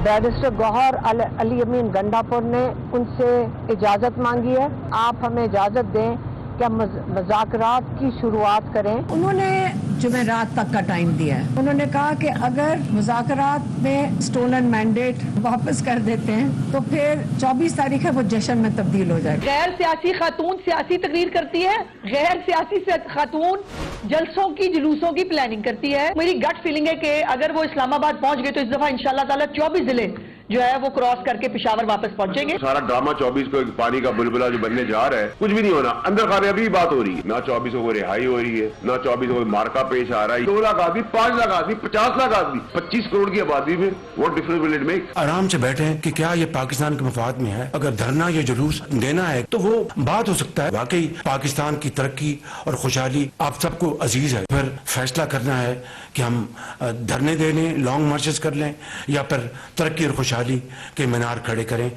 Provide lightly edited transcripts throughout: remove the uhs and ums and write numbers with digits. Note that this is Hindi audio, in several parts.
बैरिस्टर गौहर अली अमीन गंडापुर ने उनसे इजाज़त मांगी है। आप हमें इजाज़त दें कि हम मुज़ाकरात की शुरुआत करें। उन्होंने जुमेरात तक का टाइम दिया है। उन्होंने कहा कि अगर मुज़ाकरात में स्टोलन मैंडेट वापस कर देते हैं तो फिर 24 तारीख है वो जश्न में तब्दील हो जाएगा। गैर सियासी खातून सियासी तकरीर करती है, गैर सियासी खातून जलसों की जुलूसों की प्लानिंग करती है। मेरी गट फीलिंग है कि अगर वो इस्लामाबाद पहुंच गए तो इस दफा इंशाल्लाह ताला 24 जिले जो है वो क्रॉस करके पेशावर वापस पहुंचेंगे। सारा ड्रामा 24 को पानी का बुलबुला जो बनने जा रहा है, कुछ भी नहीं होना। अंदर खाने अभी बात हो रही है, ना 24 को रिहाई हो रही है, ना 24 को मार्का पेश आ रहा है। 2 लाख आदमी, 5 लाख आदमी, 50 लाख आदमी, 25 करोड़ की आबादी में what difference will it make? आराम से बैठे कि क्या ये पाकिस्तान के मफाद में है। अगर धरना या जुलूस देना है तो वो बात हो सकता है। वाकई पाकिस्तान की तरक्की और खुशहाली आप सबको अजीज है। फिर फैसला करना है कि हम धरने दे लें, लॉन्ग मार्चेस कर लें, या फिर तरक्की और खुशहाली के मीनार खड़े करें।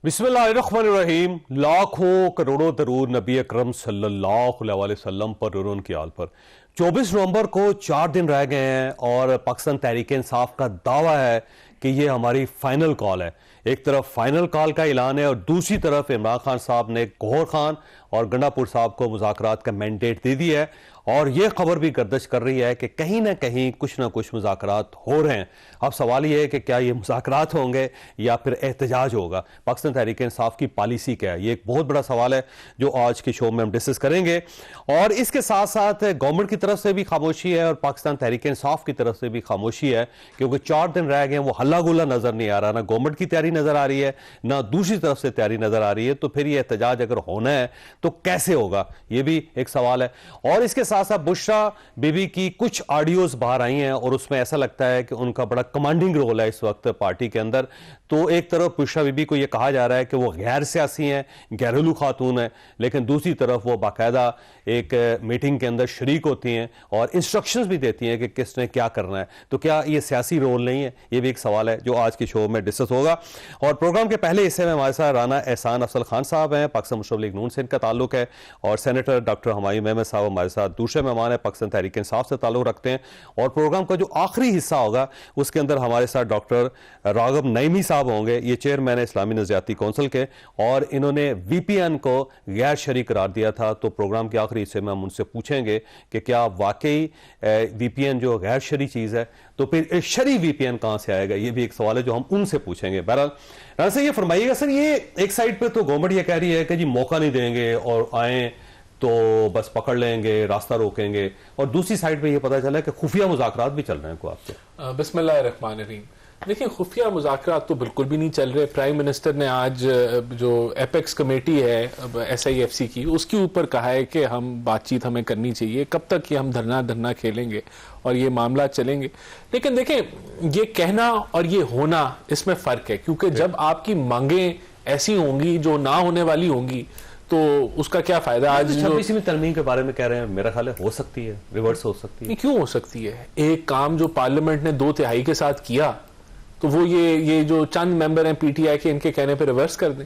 बिस्मिल्लाहिर्रहमानिर्रहीम। लाखों करोड़ों दरूद नबी अकरम सल्लल्लाहु अलैहि वसल्लम पर और उनकी आल पर। 24 नवंबर को 4 दिन रह गए हैं और पाकिस्तान तहरीक इंसाफ का दावा है कि ये हमारी फाइनल कॉल है। एक तरफ फाइनल कॉल का ऐलान है और दूसरी तरफ इमरान खान साहब ने गौहर खान और गंडापुर साहब को मुज़ाकरात का मैंडेट दे दिया है। और यह खबर भी गर्दिश कर रही है कि कहीं ना कहीं कुछ ना कुछ मुज़ाकरात हो रहे हैं। अब सवाल यह है कि क्या ये मुज़ाकरात होंगे या फिर एहतजाज होगा। पाकिस्तान तहरीक इंसाफ की पॉलिसी क्या है, ये एक बहुत बड़ा सवाल है जो आज के शो में हम डिस्कस करेंगे। और इसके साथ साथ गवर्नमेंट की तरफ से भी खामोशी है और पाकिस्तान तहरीक इंसाफ की तरफ से भी खामोशी है, क्योंकि 4 दिन रह गए, वो हल्ला गुल्ला नजर नहीं आ रहा। ना गवर्नमेंट की तैयारी नजर आ रही है, ना दूसरी तरफ से तैयारी नजर आ रही है। तो फिर ये एहतजाज अगर होना है तो कैसे होगा, ये भी एक सवाल है। और इसके साथ साथ बुशरा बीबी की कुछ ऑडियोज बाहर आई हैं और उसमें ऐसा लगता है कि उनका बड़ा कमांडिंग रोल है इस वक्त पार्टी के अंदर। तो एक तरफ बुशरा बीबी को यह कहा जा रहा है कि वो गैर सियासी हैं, घरेलू खातून है, लेकिन दूसरी तरफ वो बाकायदा एक मीटिंग के अंदर शरीक होती हैं और इंस्ट्रक्शंस भी देती हैं कि किसने क्या करना है। तो क्या ये सियासी रोल नहीं है, ये भी एक सवाल है जो आज के शो में डिस्कस होगा। और प्रोग्राम के पहले हिस्से में हमारे साथ राना एहसान अफजल खान साहब हैं, पाकिस्तान मुस्लिम लीग नून से इनका ताल्लुक है, और सेनेटर डॉक्टर हुमायूं अहमद साहब हमारे साथ दूसरे मेहमान है, पाकिस्तान तहरीक इंसाफ से ताल्लुक रखते हैं। और प्रोग्राम का जो आखिरी हिस्सा होगा उसके अंदर हमारे साथ डॉक्टर रागब नईमी साहब होंगे। ये चेयरमैन है इस्लामी नज़रियाती कौंसिल के और इन्होंने VPN को गैर शरई करार दिया था। तो प्रोग्राम के आखिरी हिस्से में हम उनसे पूछेंगे कि क्या वाकई VPN जो गैर शरई चीज़ है तो फिर शरई VPN कहाँ से आएगा, ये भी एक सवाल है जो हम उनसे पूछेंगे। बहरहाल राना सर ये फरमाइएगा, सर ये एक साइड पर तो गवर्नमेंट ये कह रही है कि जी मौका नहीं देंगे और आए तो बस पकड़ लेंगे, रास्ता रोकेंगे, और दूसरी साइड पे ये पता चला है कि खुफिया मुज़ाकरात भी चल रहे हैं। को आपसे बिस्मिल्लाहिर्रहमानिर्रहीम। देखिए, खुफिया मुज़ाकरात तो बिल्कुल भी नहीं चल रहे। प्राइम मिनिस्टर ने आज जो एपेक्स कमेटी है SIFC की, उसके ऊपर कहा है कि हम बातचीत हमें करनी चाहिए। कब तक ये हम धरना खेलेंगे और ये मामला चलेंगे। लेकिन देखें, ये कहना और ये होना, इसमें फ़र्क है, क्योंकि जब आपकी मांगें ऐसी होंगी जो ना होने वाली होंगी तो उसका क्या फायदा। आज 26वीं तरमीम के बारे में कह रहे हैं, मेरा ख्याल है हो सकती है, रिवर्स हो सकती है। क्यों हो सकती है? एक काम जो पार्लियामेंट ने 2/3 के साथ किया तो वो ये जो चंद मेंबर हैं PTI के, इनके कहने पे रिवर्स कर दें,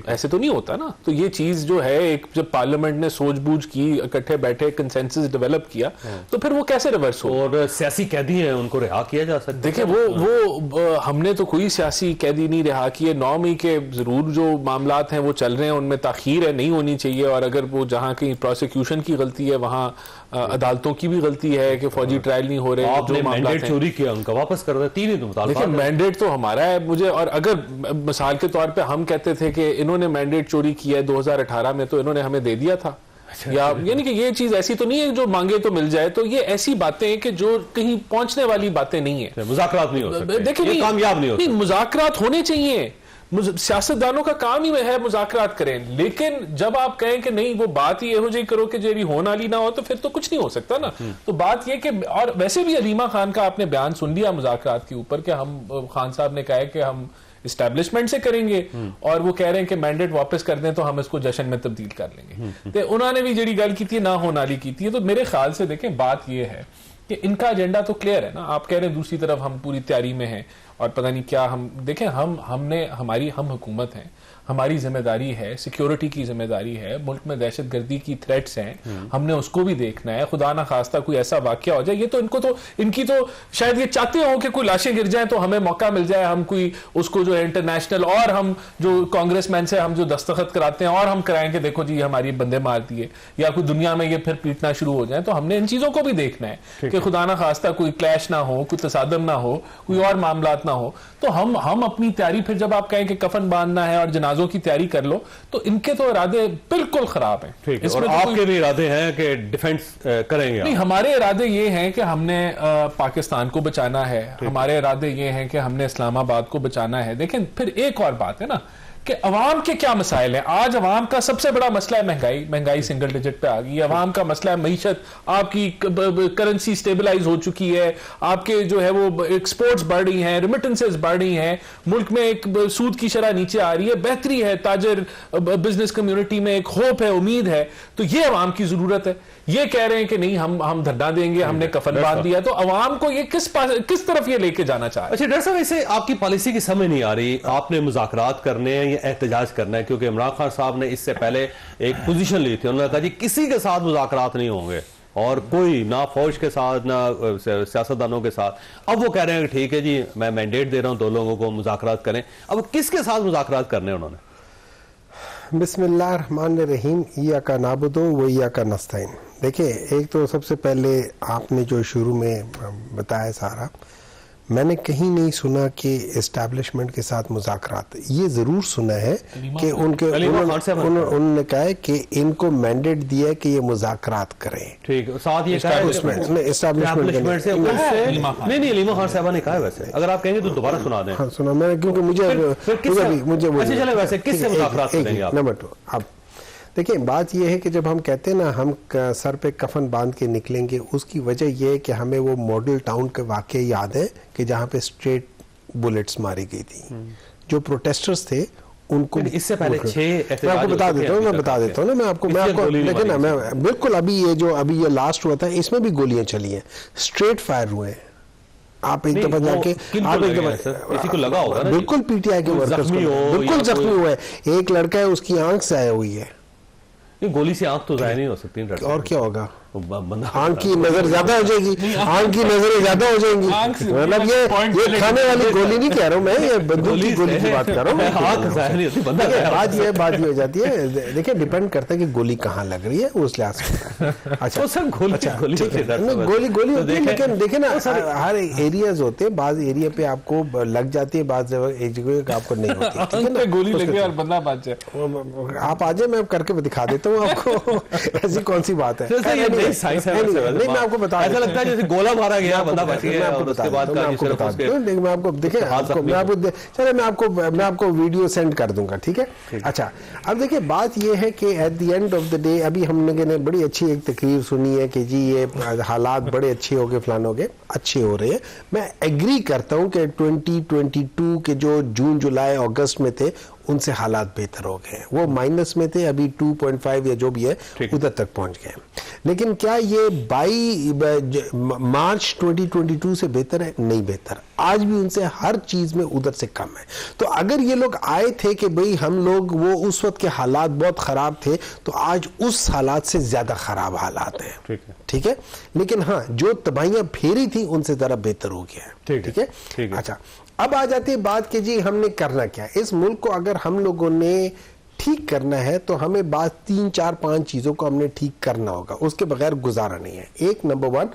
ऐसे तो नहीं होता ना। तो ये चीज जो है, एक जब पार्लियामेंट ने सूझबूझ की, इकट्ठे बैठे कंसेंसस डेवलप किया, तो फिर वो कैसे रिवर्स हो। और सियासी कैदी हैं, उनको रिहा किया जा सकता है। देखिए, वो हमने तो कोई सियासी कैदी नहीं रिहा किए। 9 मई के जरूर जो मामलात हैं वो चल रहे हैं, उनमें ताखीर है, नहीं होनी चाहिए। और अगर वो जहाँ कहीं प्रोसिक्यूशन की गलती है, वहाँ अदालतों की भी गलती है कि फौजी ट्रायल नहीं हो रहे। आपने मैंडेट चोरी किया, उनका वापस कर दे, 3 ही तो देखिए, मैंडेट तो हमारा है। मुझे, और अगर मिसाल के तौर पे हम कहते थे कि इन्होंने मैंडेट चोरी किया है 2018 में, तो इन्होंने हमें दे दिया था। या यानी कि ये चीज ऐसी तो नहीं है जो मांगे तो मिल जाए। तो ये ऐसी बातें हैं कि जो कहीं पहुंचने वाली बातें नहीं है। मुज़ाकरात नहीं हो सकते, देखिए, कामयाब नहीं हो सकते। मुज़ाकरात होने चाहिए, सियासतदानों का काम ही है मुज़ाकरात करें। लेकिन जब आप कहें कि नहीं, वो बात ही एहो जी करो कि जेरी होने वाली ना हो, तो फिर तो कुछ नहीं हो सकता ना। तो बात यह कि, और वैसे भी अलीमा खान का आपने बयान सुन लिया मुज़ाकरात के ऊपर, कि हम, खान साहब ने कहा है कि हम इस्टेब्लिशमेंट से करेंगे, और वो कह रहे हैं कि मैंडेट वापस कर दें तो हम इसको जश्न में तब्दील कर लेंगे। तो उन्होंने भी जड़ी गल की थी, ना होने वाली की थी। तो मेरे ख्याल से देखें, बात यह है कि इनका एजेंडा तो क्लियर है ना। आप कह रहे हैं दूसरी तरफ हम पूरी तैयारी में हैं, और पता नहीं क्या हम देखें, हम हुकूमत हैं, हमारी जिम्मेदारी है, सिक्योरिटी की जिम्मेदारी है, मुल्क में दहशतगर्दी की थ्रेट्स हैं, हमने उसको भी देखना है। खुदा ना खास्ता कोई ऐसा वाकया हो जाए, ये तो इनकी तो शायद ये चाहते हो कि कोई लाशें गिर जाएं तो हमें मौका मिल जाए, हम कोई उसको जो है इंटरनेशनल, और हम जो कांग्रेसमैन से हम जो दस्तखत कराते हैं और हम कराएंगे देखो जी हमारी बंदे मार दिए, या कोई दुनिया में ये फिर पीटना शुरू हो जाए। तो हमने इन चीजों को भी देखना है कि खुदा ना खास्ता कोई क्लैश ना हो, कोई तसादम ना हो, कोई और मामलात ना हो। तो हम अपनी तैयारी, फिर जब आप कहें कि कफन बांधना है और जनाजों की तैयारी कर लो, तो इनके तो इरादे बिल्कुल खराब हैं। ठीक है, और आपके भी इरादे हैं कि डिफेंस करेंगे? नहीं, हमारे इरादे ये हैं कि हमने पाकिस्तान को बचाना है, हमारे इरादे ये हैं कि हमने इस्लामाबाद को बचाना है। लेकिन फिर एक और बात है ना कि अवाम के क्या मसाइल हैं। आज अवाम का सबसे बड़ा मसला है महंगाई सिंगल डिजिट पे आ गई। अवाम का मसला है मईशत, आपकी करेंसी स्टेबलाइज हो चुकी है, आपके जो है वो एक्सपोर्ट्स बढ़ रही हैं, रिमिटेंसेस बढ़ रही हैं, मुल्क में एक सूद की शरह नीचे आ रही है, बेहतरी है, ताजर बिजनेस कम्युनिटी में एक होप है, उम्मीद है। तो ये अवाम की जरूरत है। ये कह रहे हैं कि नहीं हम धरना देंगे, हमने कफन बांध दिया, तो अवाम को ये किस तरफ ये लेके जाना चाह रहे हैं? अच्छा डॉक्टर साहब, इसे आपकी पॉलिसी की समझ नहीं आ रही, आपने मुज़ाकरात करने हैं या एहतजाज करना है? क्योंकि इमरान खान साहब ने इससे पहले एक पोजीशन ली थी, उन्होंने कहा जी किसी के साथ मुज़ाकरात नहीं होंगे, और कोई ना फौज के साथ ना सियासतदानों के साथ। अब वो कह रहे हैं कि ठीक है जी मैं मैंडेट दे रहा हूं 2 लोगों को मुज़ाकरात करें। अब किसके साथ मुज़ाकरात करने उन्होंने? बिस्मिल्लाहिर्रहमानिर्रहीम, इय्याका नाबुदु व इय्याका नस्तईन। देखिए, एक तो सबसे पहले आपने जो शुरू में बताया सारा, मैंने कहीं नहीं सुना कि एस्टैब्लिशमेंट के साथ मुज़ाकरात। ये जरूर सुना है कि उन्होंने कहा है कि इनको मैंडेट दिया है कि ये मुज़ाकरात करें। ठीक, साथ ये कहा एस्टैब्लिशमेंट से नहीं अलीमा खान साहबा ने कहा है। वैसे अगर आप कहेंगे तो दोबारा सुना दें। हाँ सुना मैंने, क्योंकि मुझे वैसे किससे मुज़ाकरात करेंगे आप? नंबर 2, अब देखिए बात यह है कि जब हम कहते हैं ना हम सर पे कफन बांध के निकलेंगे, उसकी वजह यह है कि हमें वो मॉडल टाउन के वाक़े याद है कि जहाँ पे स्ट्रेट बुलेट्स मारी गई थी। जो प्रोटेस्टर्स थे उनको, इससे पहले 6 मैं आपको बता देता हूँ ना, मैं आपको देखिए ना, मैं बिल्कुल अभी ये लास्ट हुआ था, इसमें भी गोलियां चली हैं, स्ट्रेट फायर हुए हैं। आप एक दफा जाके आप एक दफा किसी को लगा होगा ना, बिल्कुल पीटीआई के वर्कर्स को बिल्कुल जख्मी हुए। एक लड़का है, उसकी आंख से आया हुई है। गोली से आंख तो जाहिर नहीं हो सकती, और क्या होगा? आंख की नजर ज्यादा हो जाएगी, आंख की नजरें ज्यादा हो जाएंगी। मतलब ये खाने वाली गोली नहीं कह रहा हूँ मैं, ये बंदूक की गोली की बात कर रहा हूँ। बात ये हो जाती है, देखिए डिपेंड करता है कि गोली कहाँ लग रही है उस लिहाज से। अच्छा गोली होती है, लेकिन देखे ना हर एरियाज होते हैं, बाज एरिया पे आपको लग जाती है, बाज जगह आपको नहीं होती। गोली लगे और बंदा बच जाए, आप आ जाए, मैं करके दिखा देता हूँ आपको। ऐसी कौन सी बात है? नहीं मैं आपको बता, ऐसा लगता है जैसे गोला मारा गया, बंदा बच गया, और उसके बाद मैं आपको देखिए, मैं आपको वीडियो सेंड कर दूंगा, ठीक है? अच्छा, अब देखिए बात ये है कि at the end of the day, अभी हमने बड़ी अच्छी एक तकरीर सुनी है कि जी ये हालात बड़े अच्छे हो गए, फलान हो गए, अच्छे हो रहे हैं। मैं एग्री करता हूँ कि 2022 के जो जून जुलाई अगस्त में थे उनसे हालात बेहतर हो गए, वो माइनस में थे, अभी 2.5 या जो भी है उधर तक पहुंच गए। लेकिन क्या ये मार्च 2022 से बेहतर है? नहीं बेहतर, आज भी उनसे हर चीज में उधर से कम है। तो अगर ये लोग आए थे कि भाई हम लोग, वो उस वक्त के हालात बहुत खराब थे, तो आज उस हालात से ज्यादा खराब हालात हैं, ठीक है? लेकिन हाँ, जो तबाहियां फेरी थी उनसे जरा बेहतर हो गया है, ठीक है? अच्छा, अब आ जाती है बात कि जी हमने करना क्या। इस मुल्क को अगर हम लोगों ने ठीक करना है तो हमें बात 3, 4, 5 चीजों को हमने ठीक करना होगा, उसके बगैर गुजारा नहीं है। एक, नंबर 1,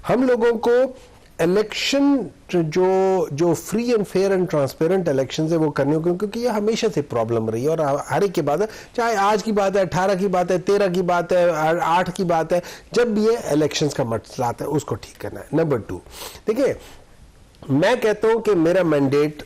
हम लोगों को इलेक्शन जो free and fair and transparent election है वो करने होंगे, क्योंकि ये हमेशा से प्रॉब्लम रही है और हर एक की बात है, चाहे आज की बात है, 18 की बात है, 13 की बात है, 8 की बात है, जब भी ये इलेक्शंस का मसला आता है उसको ठीक करना है। नंबर 2, देखिए मैं कहता हूं कि मेरा मैंडेट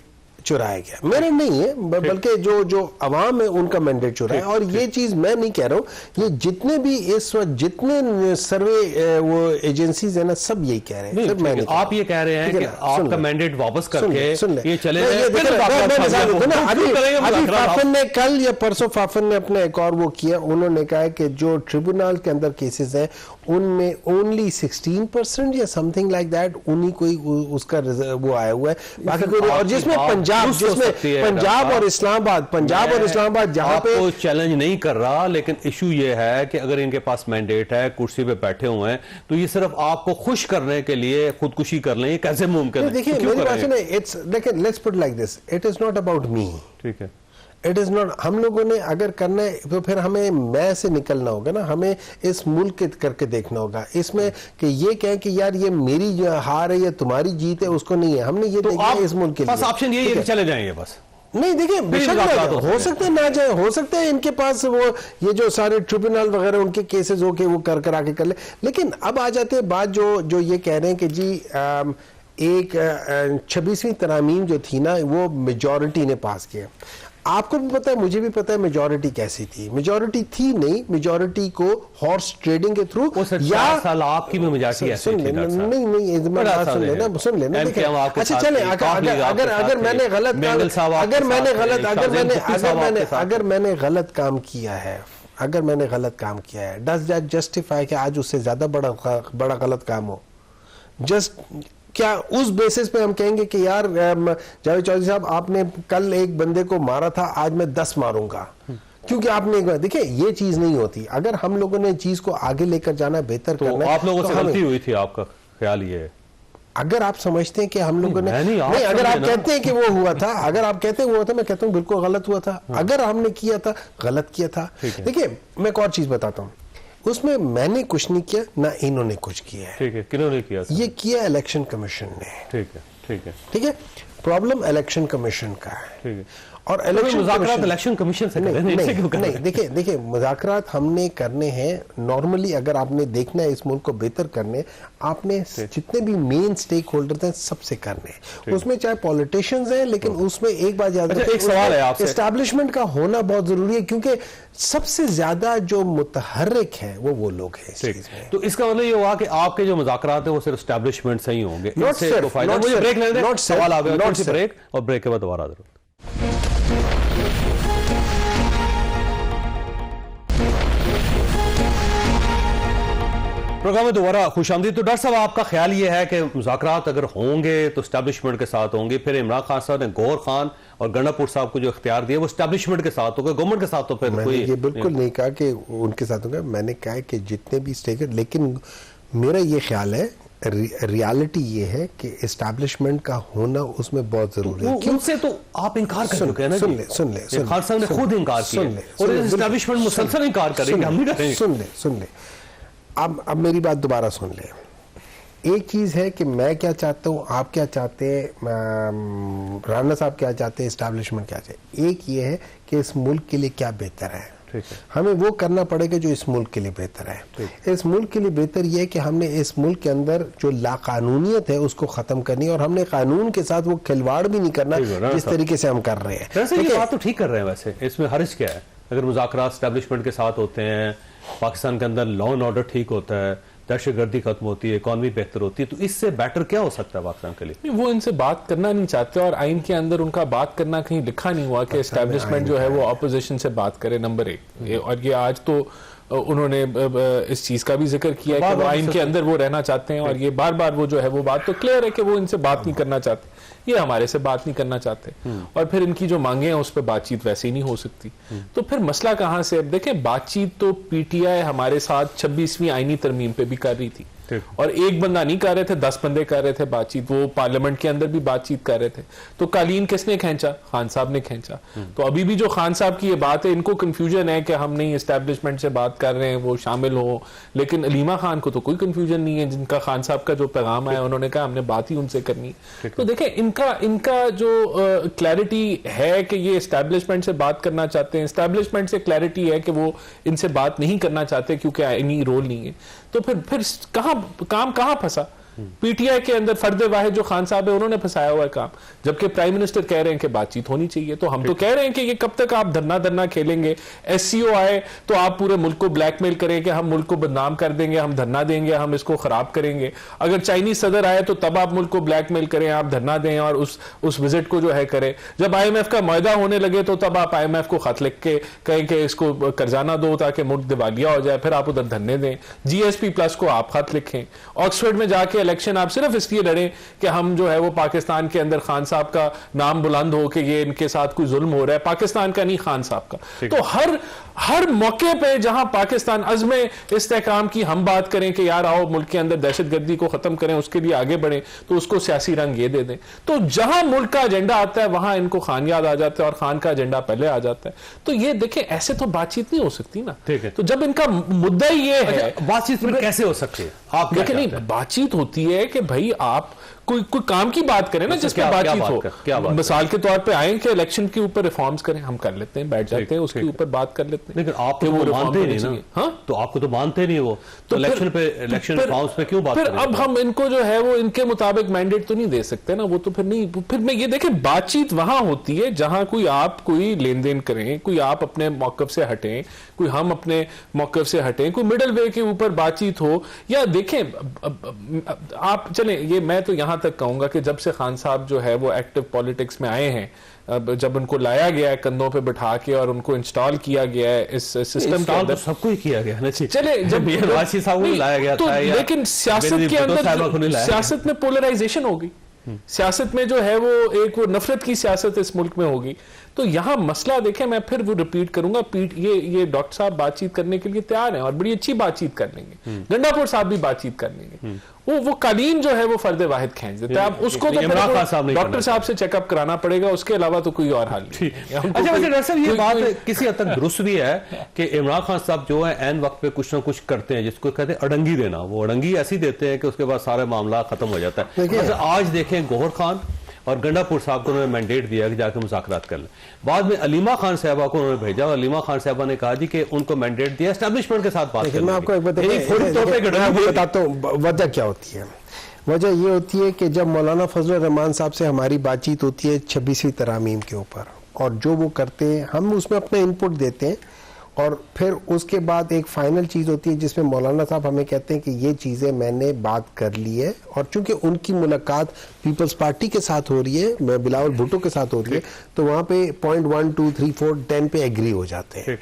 चुराया गया, मेरा नहीं है, बल्कि जो अवाम है उनका मैंडेट चुराया है। और ये चीज मैं नहीं कह रहा हूं, ये जितने भी इस वक्त जितने सर्वे वो एजेंसीज है ना, सब यही कह रहे हैं। सिर्फ मैं नहीं, आप ये कह रहे हैं कि आपका मैंडेट वापस करके ये चले अभी फाफन ने कल या परसों फाफन ने अपना एक और वो किया, उन्होंने कहा कि जो ट्रिब्यूनल के अंदर केसेस हैं उनमें ओनली 16% या समथिंग लाइक दैट उन्हीं कोई उसका वो आया हुआ है, बाकी कोई, और जिसमें पंजाब और इस्लामाबाद जहां पे चैलेंज नहीं कर रहा, लेकिन इशू ये है कि अगर इनके पास मैंडेट है, कुर्सी पे बैठे हुए हैं, तो ये सिर्फ आपको खुश करने के लिए खुदकुशी कर लें, कैसे मुमकिन है? देखिए मेरी बात सुनिए, इट्स लेकिन let's put like this, it is not about me, ठीक है, इट इज नॉट, हम लोगों ने अगर करना है तो फिर हमें मैं से निकलना होगा ना, हमें इस मुल्क के करके देखना होगा, इसमें कि ये कहें कि यार ये मेरी जो हार है या तुम्हारी जीत है, उसको नहीं है, हमने ये देखना है इस मुल्क के लिए, बस ऑप्शन यही है कि चले जाएंगे बस। नहीं देखिए बेशक हो सकते हैं ना जाए, हो सकता है इनके पास वो ये जो सारे ट्रिब्यूनल वगैरह उनके केसेस हो के वो कर आके कर ले, लेकिन अब आ जाते हैं बात जो ये कह रहे हैं कि जी एक 26वीं तरमीम जो थी ना वो मेजॉरिटी ने पास किया। आपको भी पता है, मुझे भी पता है मेजॉरिटी कैसी थी, मेजॉरिटी थी नहीं, मेजॉरिटी को हॉर्स ट्रेडिंग के थ्रू या आपकी भी मेजॉरिटी ऐसी थी, नहीं सुन लेना अच्छा चले, अगर मैंने गलत काम किया है, अगर मैंने गलत काम किया है, डज दैट जस्टिफाई कि आज उससे ज्यादा बड़ा गलत काम हो? जस्ट क्या उस बेसिस पे हम कहेंगे कि यार जावेद चौधरी साहब आपने कल एक बंदे को मारा था, आज मैं 10 मारूंगा क्योंकि आपने एक बार, देखिए ये चीज नहीं होती। अगर हम लोगों ने चीज को आगे लेकर जाना, बेहतर करना, आप लोगों से गलती हुई थी, आपका ख्याल ये है? अगर आप समझते हैं कि हम लोगों ने नहीं, अगर आप कहते हैं कि वो हुआ था, अगर आप कहते हैं वो हुआ था, मैं कहता हूँ बिल्कुल गलत हुआ था। अगर हमने किया था, गलत किया था। देखिए मैं एक और चीज बताता हूँ, उसमें मैंने कुछ नहीं किया, ना इन्होंने कुछ किया है। ठीक है, किन्होंने किया? ये किया इलेक्शन कमीशन ने। ठीक है, प्रॉब्लम इलेक्शन कमीशन का है। ठीक है, और इलेक्शन कमीशन से नहीं, देखिए मुज़ाकरात हमने करने हैं नॉर्मली। अगर आपने देखना है इस मुल्क को बेहतर करने, आपने जितने भी मेन स्टेक होल्डर हैं सबसे करने हैं, उसमें चाहे पॉलिटिशियंस हैं, लेकिन उसमें एक बात याद रखें, एक सवाल है आपसे, एस्टैब्लिशमेंट का होना बहुत जरूरी है, क्योंकि सबसे ज्यादा जो मुतहर्रिक है वो लोग हैं इस चीज में। तो इसका मतलब ये हुआ कि आपके जो मुज़ाकरात है वो सिर्फ एस्टैब्लिशमेंट से ही होंगे? ब्रेक और ब्रेक के बाद दोबारा जरूर। प्रोग्राम में दोबारा खुशामदीद। तो डॉक्टर साहब, आपका ख्याल ये है कि मुज़ाकरात अगर होंगे तो एस्टैब्लिशमेंट के साथ होंगे, फिर इमरान खान साहब ने गौहर खान और गंडापुर साहब को जो इख्तियार दिया वो एस्टैब्लिशमेंट के साथ होगा, गवर्नमेंट के साथ तो फिर मैंने ये बिल्कुल नहीं कहा कि उनके साथ होगा, मैंने कहा कि जितने भी स्टेक, लेकिन मेरा ये ख्याल है, रियलिटी ये है कि एस्टैब्लिशमेंट का होना उसमें बहुत जरूरी है। उनसे तो आप इनकार कर चुके हैं ना? सुन ले खान साहब ने खुद इनकार किया और एस्टैब्लिशमेंट मुसलसल इनकार करेंगे, हम नहीं करेंगे। सुन ले अब मेरी बात दोबारा सुन ले। एक चीज है कि मैं क्या चाहता हूँ, आप क्या चाहते हैं, राना साहब क्या चाहते हैं, एस्टैब्लिशमेंट क्या चाहते। एक ये है कि इस मुल्क के लिए क्या बेहतर है, हमें वो करना पड़ेगा जो इस मुल्क के लिए बेहतर है। इस मुल्क के लिए बेहतर यह है कि हमने इस मुल्क के अंदर जो लाकानूनियत है उसको खत्म करनी है, और हमने कानून के साथ वो खिलवाड़ भी नहीं करना जिस तरीके से हम कर रहे हैं। ये बात तो ठीक कर रहे हैं, वैसे इसमें हर्ज क्या है? अगर मुज़ाकरात एस्टैब्लिशमेंट के साथ होते हैं, पाकिस्तान के अंदर लॉ एंड ऑर्डर ठीक होता है, दहशतगर्दी खत्म होती है, इकॉनमी बेहतर होती है, तो इससे बेटर क्या हो सकता है पाकिस्तान के लिए? वो इनसे बात करना नहीं चाहते, और आइन के अंदर उनका बात करना कहीं लिखा नहीं हुआ कि एस्टैब्लिशमेंट जो है वो अपोजिशन से बात करे, नंबर 1। और ये आज तो उन्होंने इस चीज का भी जिक्र किया कि वो आइन के अंदर वो रहना चाहते हैं, और ये बार बार वो जो है वो बात तो क्लियर है कि वो इनसे बात नहीं करना चाहते, ये हमारे से बात नहीं करना चाहते, और फिर इनकी जो मांगे हैं उस पर बातचीत वैसे ही नहीं हो सकती। तो फिर मसला कहां से? अब देखें, बातचीत तो पीटीआई हमारे साथ 26वीं आईनी तरमीम पे भी कर रही थी, और एक बंदा नहीं कर रहे थे, 10 बंदे कर रहे थे बातचीत, वो पार्लियामेंट के अंदर भी बातचीत कर रहे थे। तो कालीन किसने खींचा? खान साहब ने खींचा। तो अभी भी जो खान साहब की ये बात है, इनको कंफ्यूजन है कि हम नहीं एस्टैब्लिशमेंट से बात कर रहे हैं, वो शामिल हो, लेकिन अलीमा खान को तो कोई कंफ्यूजन नहीं है, जिनका खान साहब का जो पैगाम आया उन्होंने कहा हमने बात ही उनसे करनी। तो देखें, इनका जो क्लैरिटी है कि ये एस्टैब्लिशमेंट से बात करना चाहते हैं, एस्टैब्लिशमेंट से क्लैरिटी है कि वो इनसे बात नहीं करना चाहते क्योंकि आईनी रोल नहीं है। तो फिर काम कहां फंसा? पीटीआई के अंदर फर्द वाहिद जो खान साहब है उन्होंने फंसाया हुआ है काम, जबकि प्राइम मिनिस्टर कह रहे हैं कि बातचीत होनी चाहिए। तो हम तो कह रहे हैं कि ये कब तक आप धरना खेलेंगे? एससीओ आए तो आप पूरे मुल्क को ब्लैकमेल करें कि हम मुल्क को बदनाम कर देंगे, हम धरना देंगे, हम इसको खराब करेंगे। अगर चाइनीज सदर आए तो तब आप मुल्क को ब्लैकमेल करें, आप धरना दें और उस विजिट को जो है करें। जब IMF का मुआहदा होने लगे तो तब आप IMF को खत लिख के कहें कि इसको कर्जाना दो ताकि मुल्क दिवालिया हो जाए, फिर आप उधर धरने दें। GSP प्लस को आप खत लिखें। ऑक्सफोर्ड में जाके इलेक्शन आप सिर्फ इसलिए लड़ें कि हम जो है वो पाकिस्तान के अंदर खान साहब का नाम बुलंद हो कि ये इनके साथ कोई जुल्म हो रहा है, पाकिस्तान का नहीं खान साहब का। तो हर मौके पे जहां पाकिस्तान अज़्म इस्तेहकाम की हम बात करें कि यार आओ मुल्क के अंदर दहशतगर्दी को खत्म करें, उसके लिए आगे बढ़ें, तो उसको सियासी रंग ये दे दें। तो जहां मुल्क का एजेंडा आता है वहां इनको खान याद आ जाता है और खान का एजेंडा पहले आ जाता है। तो ये देखें, ऐसे तो बातचीत नहीं हो सकती ना। ठीक है। तो जब इनका मुद्दा ये है, बातचीत में कैसे हो सकती है? आप देखें, नहीं, बातचीत होती है कि भाई आप कोई काम की बात करें ना, जिसमें बातचीत हो। मिसाल के तौर पे आए कि इलेक्शन के ऊपर रिफॉर्म्स करें, हम कर लेते हैं, बैठ जाते हैं, उसके ऊपर बात कर लेते हैं। लेकिन आप तो वो मानते नहीं ना। हाँ, तो आपको तो मानते नहीं वो, तो इलेक्शन रिफॉर्म्स पे क्यों बात करें? अब हम इनको जो है वो इनके मुताबिक मैंडेट तो नहीं दे सकते ना, वो तो फिर नहीं। फिर मैं ये देखें, बातचीत वहां होती है जहां कोई लेन देन करें, कोई आप अपने मौकफ से हटें, कोई हम अपने मौकफ से हटें, कोई मिडल वे के ऊपर बातचीत हो। या देखें, आप चलें, ये मैं तो यहां तक कहूंगा कि जब से खान साहब जो है वो एक्टिव पॉलिटिक्स में आए हैं, जब उनको लाया गया है कंधों पे बिठा के और उनको इंस्टॉल किया गया है इस सिस्टम के अंदर, सबको ही किया गया। चले, जब वासी साहब को लाया गया था, लेकिन सियासत के अंदर सियासत में पोलराइजेशन होगी। सियासत में जो है वो नफरत की सियासत इस मुल्क में होगी। तो यहां मसला देखें, मैं फिर वो रिपीट करूंगा, ये डॉक्टर साहब बातचीत करने के लिए तैयार हैं और बड़ी अच्छी बातचीत कर लेंगे। गंडापुर साहब भी बातचीत कर लेंगे। वो कालीन जो है वो फर्द वाहिद खींच देता है। अब उसको तो डॉक्टर साहब से चेकअप कराना पड़ेगा, उसके अलावा तो कोई और हाल नहीं। अच्छा, ये बात किसी हद तक दुरुस्त भी है कि इमरान खान साहब जो है एन वक्त पे कुछ ना कुछ करते हैं, जिसको कहते हैं अड़ंगी देना। वो अड़ंगी ऐसी देते हैं कि उसके बाद सारा मामला खत्म हो जाता है। आज देखें, गौहर खान और गंडापुर साहब को उन्होंने मैंडेट दिया कि जाके मुज़ाकरात कर लें। बाद में अलीमा खान साहबा को उन्होंने भेजा और अलीमा खान साहबा ने कहा जी कि उनको मैंडेट दिया एस्टैब्लिशमेंट के साथ बात करने। मैं आपको बताता हूँ वजह क्या होती है। वजह ये होती है कि जब मौलाना फजल रहमान साहब से हमारी बातचीत होती है 26वीं तरमीम के ऊपर, और जो वो करते हैं हम उसमें अपना इनपुट देते हैं, और फिर उसके बाद एक फाइनल चीज़ होती है जिसमें मौलाना साहब हमें कहते हैं कि ये चीज़ें मैंने बात कर ली है। और चूंकि उनकी मुलाकात पीपल्स पार्टी के साथ हो रही है, बिलावल भुट्टो के साथ हो रही है, तो वहाँ पे पॉइंट 1 2 3 4 10 पे एग्री हो जाते हैं।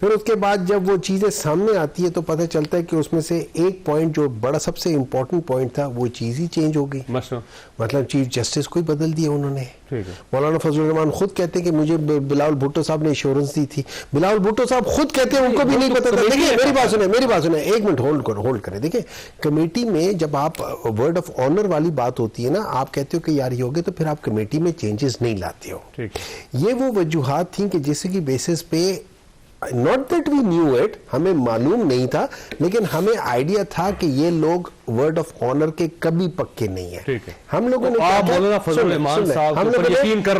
फिर उसके बाद जब वो चीज़ें सामने आती है तो पता चलता है कि उसमें से एक पॉइंट जो बड़ा सबसे इम्पोर्टेंट पॉइंट था वो चीज़ ही चेंज हो गई। मतलब चीफ जस्टिस को ही बदल दिया उन्होंने। मौलाना फजल रहमान खुद कहते हैं कि मुझे बिलावल भुट्टो साहब ने इंश्योरेंस दी थी। बिलावल भुट्टो साहब खुद कहते हैं उनको भी नहीं पता था। देखिए, मेरी बात सुने, एक मिनट होल्ड करें। देखिए, कमेटी में जब आप वर्ड ऑफ ऑनर वाली बात होती है ना, आप कहते हो कि यार ये हो गया, तो फिर आप कमेटी में चेंजेस नहीं लाते हो। ये वो वजूहात थी कि जिसकी बेसिस पे not that we knew it, हमें मालूम नहीं था, लेकिन हमें आइडिया था कि ये लोग वर्ड ऑफ ऑनर के कभी पक्के नहीं है। हम लोगों ने मौलाना फजल रहमान साहब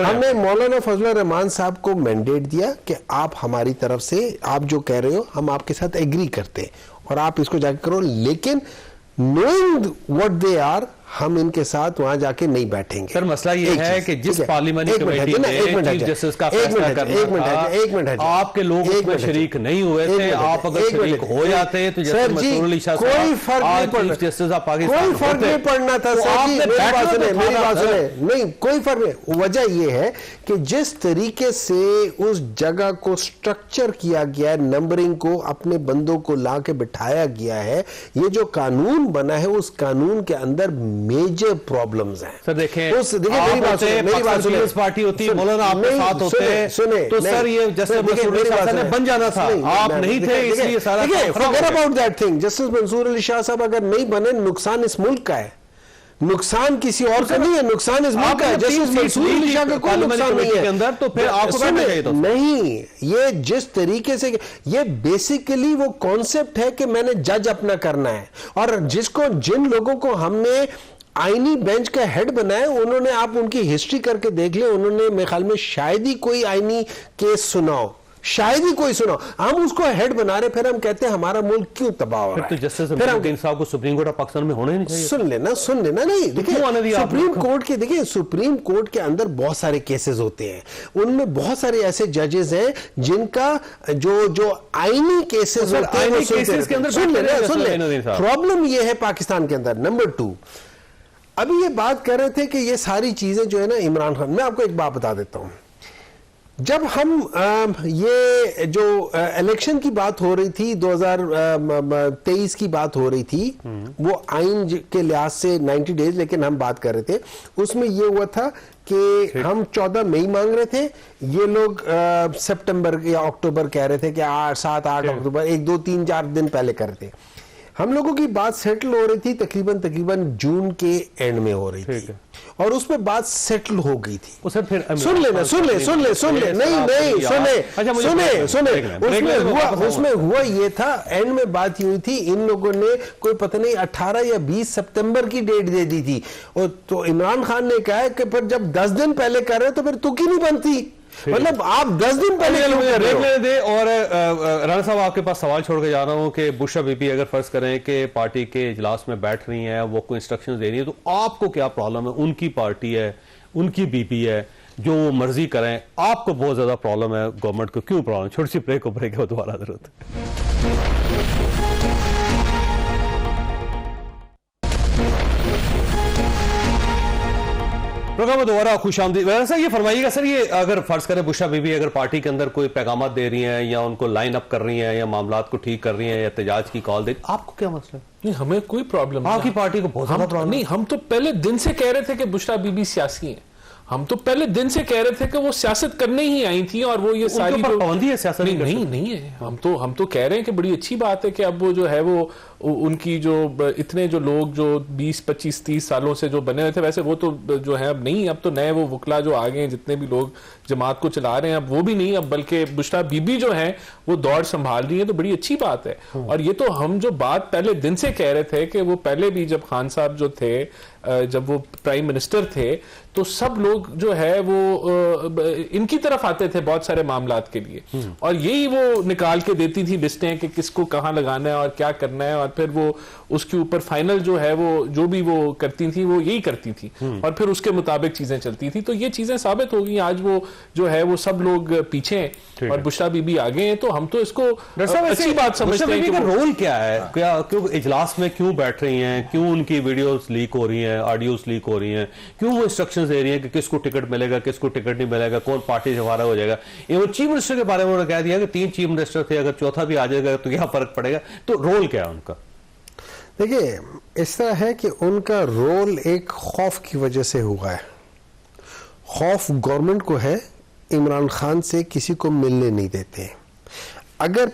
हमने मौलाना फजल रहमान साहब को मैंडेट दिया कि आप हमारी तरफ से आप जो कह रहे हो हम आपके साथ एग्री करते हैं और आप इसको जाकर करो, लेकिन नोइंग व्हाट दे आर हम इनके साथ वहां जाके नहीं बैठेंगे। सर, मसला ये है कि जिस पार्लियामेंट कमेटी में चीफ जस्टिस का फैसला करना था, आपके लोग उसमें शरीक नहीं हुए थे। आप अगर शरीक हो जाते तो सर जी कोई फर्क नहीं पड़ना, कोई फर्क नहीं पड़ना था। मेरी बात सुने, नहीं कोई फर्क नहीं। वजह यह है कि जिस तरीके से उस जगह को स्ट्रक्चर किया गया, नंबरिंग को अपने बंदों को ला के बिठाया गया है, ये जो कानून बना है उस कानून के अंदर मेजर प्रॉब्लम्स हैं। सर देखें, मेरी बात सुने, पार्टी होती है, मौलाना आपके साथ होते हैं, सुने तो सर ये जस्टिस मंसूर अली शाह साहब ने बन जाना था, आप नहीं थे, इसलिए सारा forget about that thing. Justice Mansoor Ali Shah साहब अगर नहीं बने, नुकसान इस मुल्क का है, नुकसान किसी और का नहीं है, नुकसान इस मुल्क का है। जस्टिस मंसूर अली शाह का कोई नुकसान नहीं है अंदर, तो फिर आपको नहीं, ये जिस तरीके से ये बेसिकली वो कॉन्सेप्ट है कि मैंने जज अपना करना है, और जिन लोगों को हमने आईनी बेंच का हेड बनाया, उन्होंने, आप उनकी हिस्ट्री करके देख ले, उन्होंने मेरे ख्याल में शायद ही कोई आईनी केस सुनाओ शायद ही कोई सुना। हम उसको हेड बना रहे, फिर हम कहते हैं हमारा मुल्क क्यों तबाह हो रहा तो है। जस्टिस फिर हम अमीरुद्दीन साहब को सुप्रीम कोर्ट ऑफ पाकिस्तान में होना ही नहीं चाहिए। सुन लेना नहीं, देखिए सुप्रीम कोर्ट के, देखिए सुप्रीम कोर्ट के अंदर बहुत सारे केसेस होते हैं, उनमें बहुत सारे ऐसे जजेस हैं जिनका जो आईनी केसेस होते हैं वो सुनते हैं। सुन ले प्रॉब्लम ये है पाकिस्तान के अंदर। नंबर 2, अभी ये बात कर रहे थे कि ये सारी चीजें जो है ना इमरान खान, मैं आपको एक बात बता देता हूं। जब हम ये जो इलेक्शन की बात हो रही थी, 2023 की बात हो रही थी, वो आइन के लिहाज से 90 डेज, लेकिन हम बात कर रहे थे उसमें ये हुआ था कि हम 14 मई मांग रहे थे, ये लोग सितंबर या अक्टूबर कह रहे थे कि 7-8 अक्टूबर, 1, 2, 3, 4 दिन पहले कर रहे थे। हम लोगों की बात सेटल हो रही थी तकरीबन जून के एंड में हो रही थी, और उसमें बात सेटल हो गई थी। फिर सुन ले उसमें हुआ ये था, एंड में बात हुई थी, इन लोगों ने कोई पता नहीं 18 या 20 सितंबर की डेट दे दी थी, और तो इमरान खान ने कहा कि फिर जब 10 दिन पहले कर रहे तो फिर तुकी नहीं बनती, मतलब आप 10 दिन पहले रेख दे। और राणा साहब, आपके पास सवाल छोड़ के जा रहा हूं कि बुशरा बीबी अगर फर्ज करें कि पार्टी के इजलास में बैठ रही हैं, वो कोई इंस्ट्रक्शंस दे रही है, तो आपको क्या प्रॉब्लम है? उनकी पार्टी है, उनकी बीपी है, जो मर्जी करें, आपको बहुत ज्यादा प्रॉब्लम है, गवर्नमेंट को क्यों प्रॉब्लम? छोटी सी ब्रेक हो, ब्रेक है, दोबारा जरूरत प्रोग्राम में दोबारा खुशामदीद। वैसे ये फरमाइएगा सर, ये अगर फर्ज करें बुशरा बीबी अगर पार्टी के अंदर कोई पैगाम दे रही हैं या उनको लाइन अप कर रही हैं या मामलात को ठीक कर रही हैं या एहतजाज की कॉल दे, आपको क्या मसला है? नहीं, हमें कोई प्रॉब्लम नहीं। आपकी पार्टी को बहुत ज्यादा प्रॉब्लम नहीं, हम तो पहले दिन से कह रहे थे कि बुशरा बीबी सियासी हैं। हम तो पहले दिन से कह रहे थे कि वो सियासत करने ही आई थी, और वो ये सारी पाबंदी है सियासत नहीं है। हम तो कह रहे हैं कि बड़ी अच्छी बात है कि अब वो जो है वो उनकी जो इतने जो लोग जो 20, 25, 30 सालों से जो बने हुए थे, वैसे वो तो जो है अब नहीं, अब तो नए वो वकला जो आ गए हैं, जितने भी लोग जमात को चला रहे हैं, अब वो भी नहीं, अब बल्कि बुशरा बीबी जो है वो दौड़ संभाल रही है, तो बड़ी अच्छी बात है। और ये तो हम जो बात पहले दिन से कह रहे थे कि वो पहले भी जब खान साहब जो थे, जब वो प्राइम मिनिस्टर थे, तो सब लोग जो है वो इनकी तरफ आते थे बहुत सारे मामलात के लिए, और यही वो निकाल के देती थी लिस्टें कि किसको कहाँ लगाना है और क्या करना है, और फिर वो उसके ऊपर फाइनल जो है वो जो भी वो करती थी वो यही करती थी, और फिर उसके मुताबिक चीजें चलती थी। तो ये चीजें साबित हो गई, आज वो जो है वो सब लोग पीछे हैं और बुशरा बीबी आगे हैं, तो हम तो इसको अच्छी बात समझते हैं। रोल क्या है, क्या क्यों इजलास में क्यों बैठ रही हैं, क्यों उनकी वीडियोस लीक हो रही हैं, ऑडियोस लीक हो रही हैं, क्यों वो इंस्ट्रक्शंस दे रही हैं कि किसको टिकट मिलेगा, किसको टिकट नहीं मिलेगा, कौन पार्टी से फारा हो जाएगा? ये वो चीफ मिनिस्टर के बारे में उन्होंने कह दिया कि 3 चीफ मिनिस्टर थे, अगर चौथा भी आ जाएगा तो क्या फर्क पड़ेगा? तो रोल क्या है उनका? देखिए, इस तरह है कि उनका रोल एक खौफ की वजह से हुआ है। खौफ गवर्नमेंट को है, इमरान खान से किसी को मिलने नहीं देते। अगर